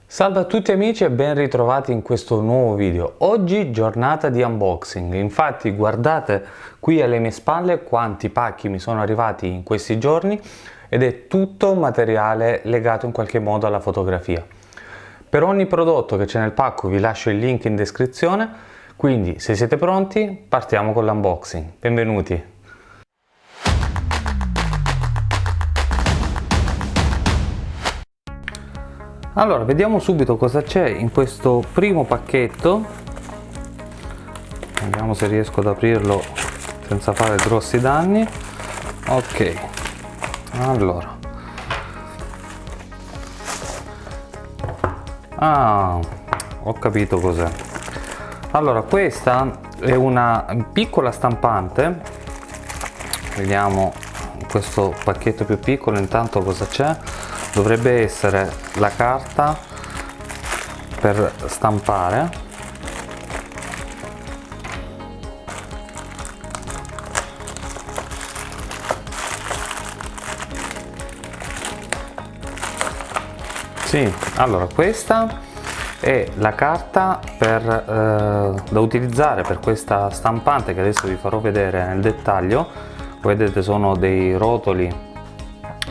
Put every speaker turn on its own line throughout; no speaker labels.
Salve a tutti amici e ben ritrovati in questo nuovo video. Oggi giornata di unboxing, infatti guardate qui alle mie spalle quanti pacchi mi sono arrivati in questi giorni ed è tutto materiale legato in qualche modo alla fotografia. Per ogni prodotto che c'è nel pacco vi lascio il link in descrizione, quindi se siete pronti partiamo con l'unboxing. Benvenuti! Allora, vediamo subito cosa c'è in questo primo pacchetto. Vediamo se riesco ad aprirlo senza fare grossi danni. Ok, allora. Ho capito cos'è. Allora, questa è una piccola stampante. Vediamo questo pacchetto più piccolo intanto cosa c'è. Dovrebbe essere la carta per stampare. Sì, allora questa è la carta da utilizzare per questa stampante che adesso vi farò vedere nel dettaglio. Vedete, sono dei rotoli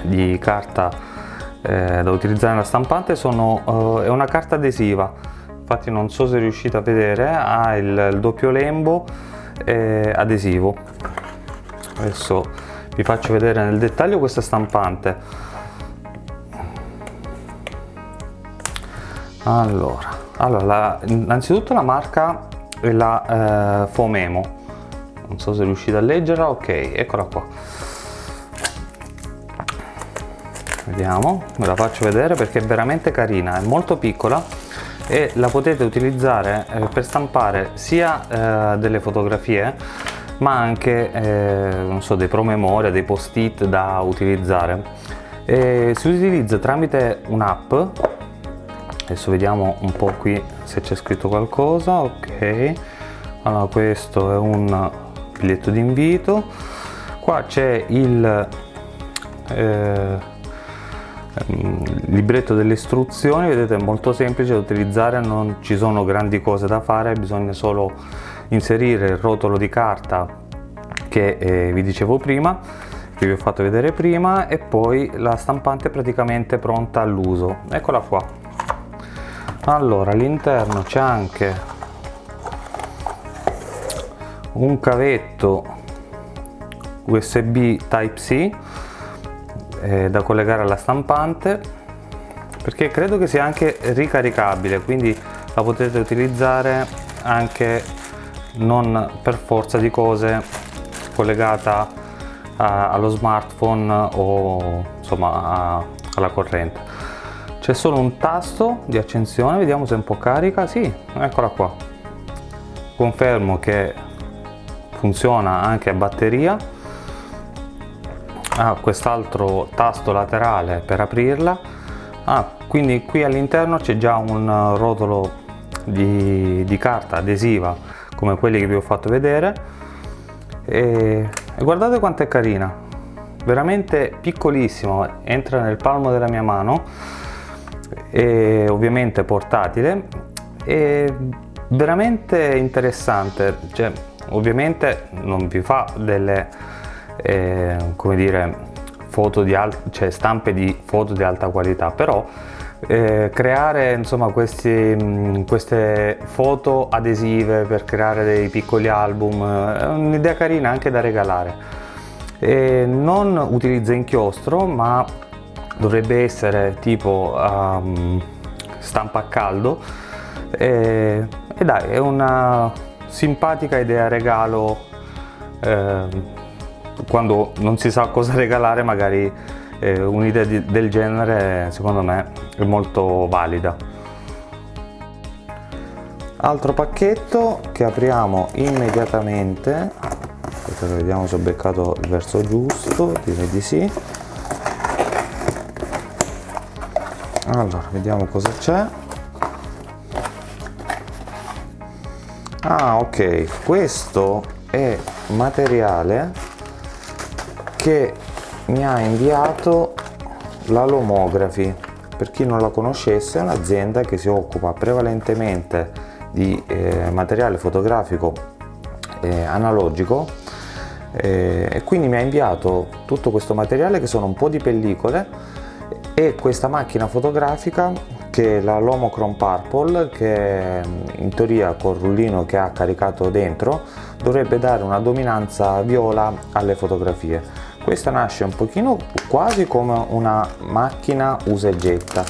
di carta da utilizzare nella stampante. È una carta adesiva, infatti non so se riuscite a vedere, ha il doppio lembo adesivo. Adesso vi faccio vedere nel dettaglio questa stampante. Allora innanzitutto la marca è la Fomemo, non so se riuscite a leggerla. Ok, eccola qua. Vediamo, ve la faccio vedere perché è veramente carina, è molto piccola e la potete utilizzare per stampare sia delle fotografie ma anche non so, dei promemoria, dei post-it da utilizzare. Si utilizza tramite un'app. Adesso vediamo un po' qui se c'è scritto qualcosa. Ok, allora questo è un biglietto d'invito, qua c'è il libretto delle istruzioni. Vedete, è molto semplice da utilizzare, non ci sono grandi cose da fare, bisogna solo inserire il rotolo di carta che vi dicevo prima, che vi ho fatto vedere prima, e poi la stampante è praticamente pronta all'uso. Eccola qua. Allora, all'interno c'è anche un cavetto USB Type-C da collegare alla stampante, perché credo che sia anche ricaricabile, quindi la potete utilizzare anche non per forza di cose collegata allo smartphone o insomma alla corrente. C'è solo un tasto di accensione, vediamo se è un po' carica. Sì, eccola qua. Confermo che funziona anche a batteria. Quest'altro tasto laterale per aprirla. Quindi qui all'interno c'è già un rotolo di carta adesiva come quelli che vi ho fatto vedere e guardate quanto è carina, veramente piccolissimo, entra nel palmo della mia mano e ovviamente portatile, è veramente interessante. Cioè, ovviamente non vi fa delle come dire, stampe di foto di alta qualità, però creare insomma queste foto adesive per creare dei piccoli album è un'idea carina anche da regalare. Non utilizza inchiostro, ma dovrebbe essere tipo stampa a caldo e dai, è una simpatica idea regalo. Quando non si sa cosa regalare, magari un'idea del genere secondo me è molto valida. Altro pacchetto che apriamo immediatamente. Aspetta, vediamo se ho beccato il verso giusto, direi di sì. Allora, vediamo cosa c'è. Ok, questo è materiale che mi ha inviato la Lomography. per chi non la conoscesse, è un'azienda che si occupa prevalentemente di materiale fotografico analogico, e quindi mi ha inviato tutto questo materiale, che sono un po' di pellicole, e questa macchina fotografica che è la Lomochrome Purple, che in teoria col rullino che ha caricato dentro dovrebbe dare una dominanza viola alle fotografie. Questa nasce un pochino quasi come una macchina usa e getta,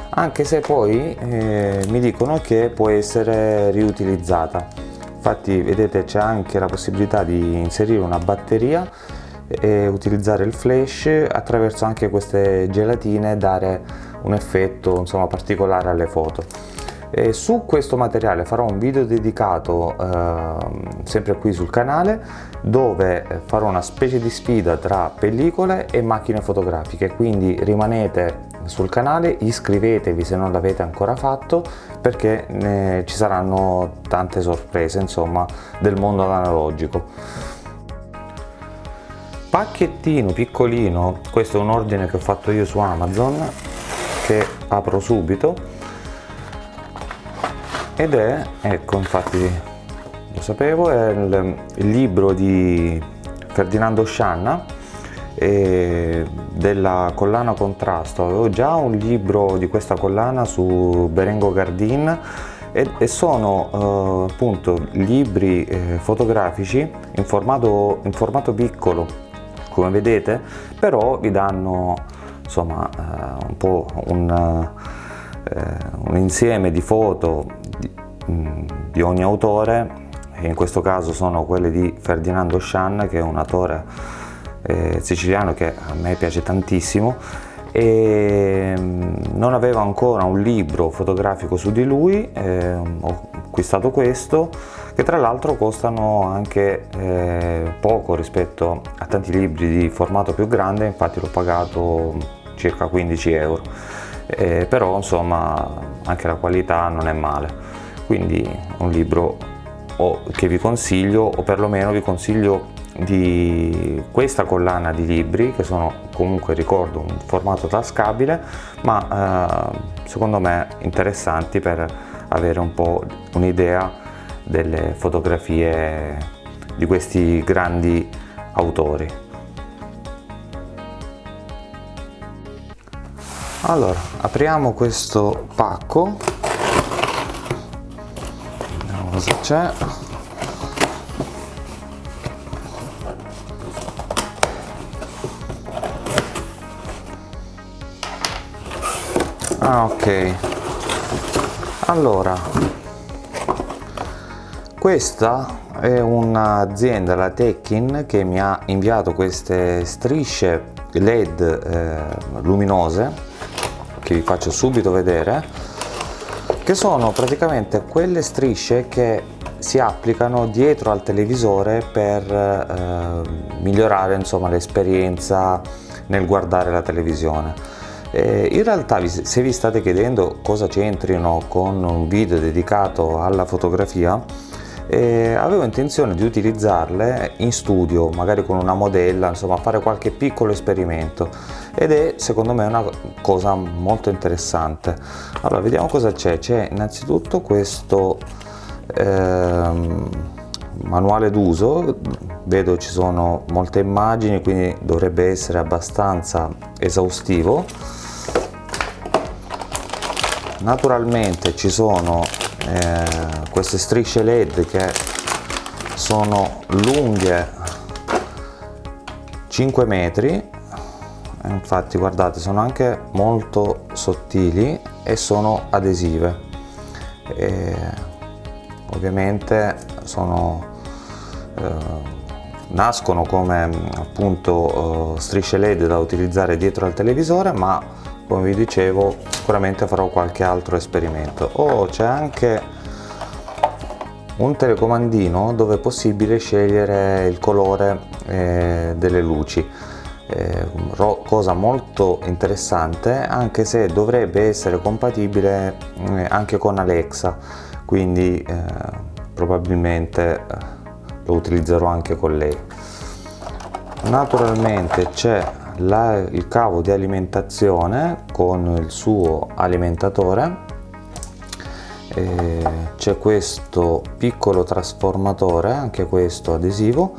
anche se poi mi dicono che può essere riutilizzata. Infatti vedete, c'è anche la possibilità di inserire una batteria e utilizzare il flash attraverso anche queste gelatine, dare un effetto insomma particolare alle foto. E su questo materiale farò un video dedicato sempre qui sul canale, dove farò una specie di sfida tra pellicole e macchine fotografiche, quindi rimanete sul canale, iscrivetevi se non l'avete ancora fatto, perché ci saranno tante sorprese insomma del mondo analogico. Pacchettino piccolino, questo è un ordine che ho fatto io su Amazon, che apro subito, ed è, ecco, infatti lo sapevo, è il libro di Ferdinando Scianna della collana Contrasto. Avevo già un libro di questa collana su Berengo Gardin, e sono appunto libri fotografici in formato piccolo, come vedete, però vi danno insomma un po' un insieme di foto di ogni autore, e in questo caso sono quelle di Ferdinando Scianna, che è un autore siciliano che a me piace tantissimo, e non avevo ancora un libro fotografico su di lui. Ho acquistato questo, che tra l'altro costano anche poco rispetto a tanti libri di formato più grande, infatti l'ho pagato circa 15 euro, però insomma anche la qualità non è male, quindi un libro che vi consiglio, o perlomeno vi consiglio di questa collana di libri, che sono comunque, ricordo, un formato tascabile, ma secondo me interessanti per avere un po' un'idea delle fotografie di questi grandi autori. Allora, apriamo questo pacco, vediamo cosa c'è. Ah, ok. Allora, questa è un'azienda, la Tekin, che mi ha inviato queste strisce LED luminose, che vi faccio subito vedere, che sono praticamente quelle strisce che si applicano dietro al televisore per migliorare insomma l'esperienza nel guardare la televisione. In realtà, se vi state chiedendo cosa c'entrino con un video dedicato alla fotografia, avevo intenzione di utilizzarle in studio, magari con una modella, insomma fare qualche piccolo esperimento, ed è secondo me una cosa molto interessante. Allora, vediamo cosa c'è. C'è innanzitutto questo manuale d'uso, vedo ci sono molte immagini, quindi dovrebbe essere abbastanza esaustivo. Naturalmente ci sono queste strisce LED che sono lunghe 5 metri, infatti guardate, sono anche molto sottili e sono adesive. Ovviamente nascono come appunto strisce LED da utilizzare dietro al televisore, ma come vi dicevo sicuramente farò qualche altro esperimento. C'è anche un telecomandino dove è possibile scegliere il colore delle luci, cosa molto interessante, anche se dovrebbe essere compatibile anche con Alexa, quindi probabilmente lo utilizzerò anche con lei. Naturalmente c'è il cavo di alimentazione con il suo alimentatore. C'è questo piccolo trasformatore, anche questo adesivo,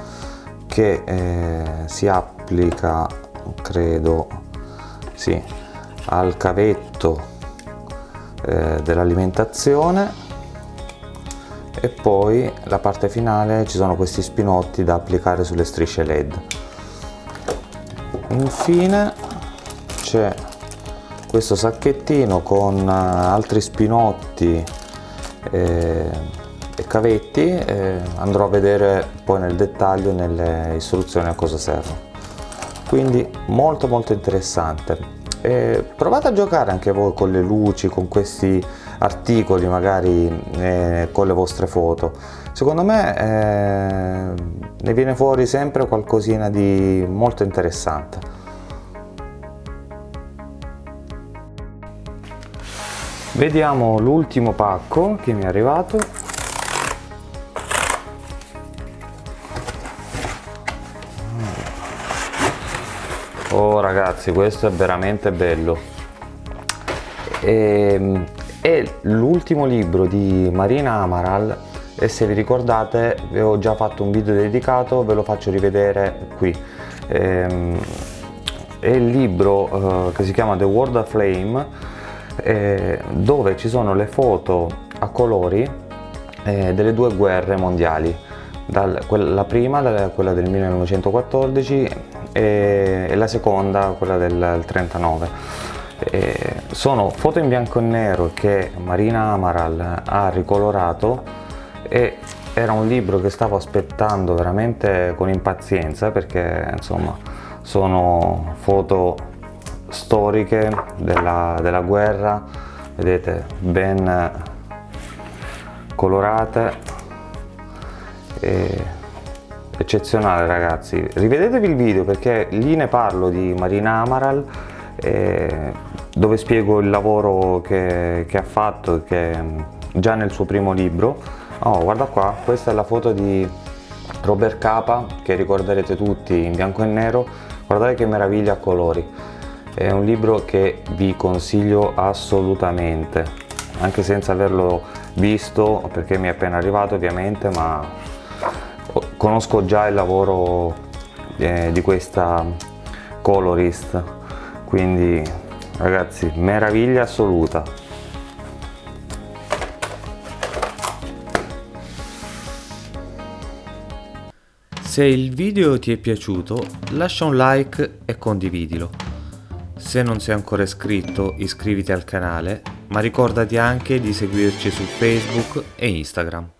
che si applica, credo, sì, al cavetto dell'alimentazione, e poi la parte finale ci sono questi spinotti da applicare sulle strisce LED. Infine c'è questo sacchettino con altri spinotti e cavetti, andrò a vedere poi nel dettaglio nelle istruzioni a cosa servono. Quindi molto interessante. Provate a giocare anche voi con le luci, con questi articoli, magari con le vostre foto. Secondo me ne viene fuori sempre qualcosina di molto interessante. Vediamo l'ultimo pacco che mi è arrivato. Oh ragazzi, questo è veramente bello. È l'ultimo libro di Marina Amaral, e se vi ricordate vi ho già fatto un video dedicato, ve lo faccio rivedere qui. È il libro che si chiama The World of Flame, dove ci sono le foto a colori delle due guerre mondiali, la prima, quella del 1914, e la seconda, quella del 1939. Sono foto in bianco e nero che Marina Amaral ha ricolorato, e era un libro che stavo aspettando veramente con impazienza, perché insomma sono foto storiche della guerra, vedete, ben colorate, eccezionale ragazzi. Rivedetevi il video, perché lì ne parlo di Marina Amaral, dove spiego il lavoro che ha fatto, che già nel suo primo libro. Oh, guarda qua, questa è la foto di Robert Capa, che ricorderete tutti, in bianco e nero. Guardate che meraviglia a colori. È un libro che vi consiglio assolutamente, anche senza averlo visto, perché mi è appena arrivato ovviamente, ma conosco già il lavoro di questa colorist, quindi ragazzi, meraviglia assoluta.
Se il video ti è piaciuto, lascia un like e condividilo. Se non sei ancora iscritto, iscriviti al canale, ma ricordati anche di seguirci su Facebook e Instagram.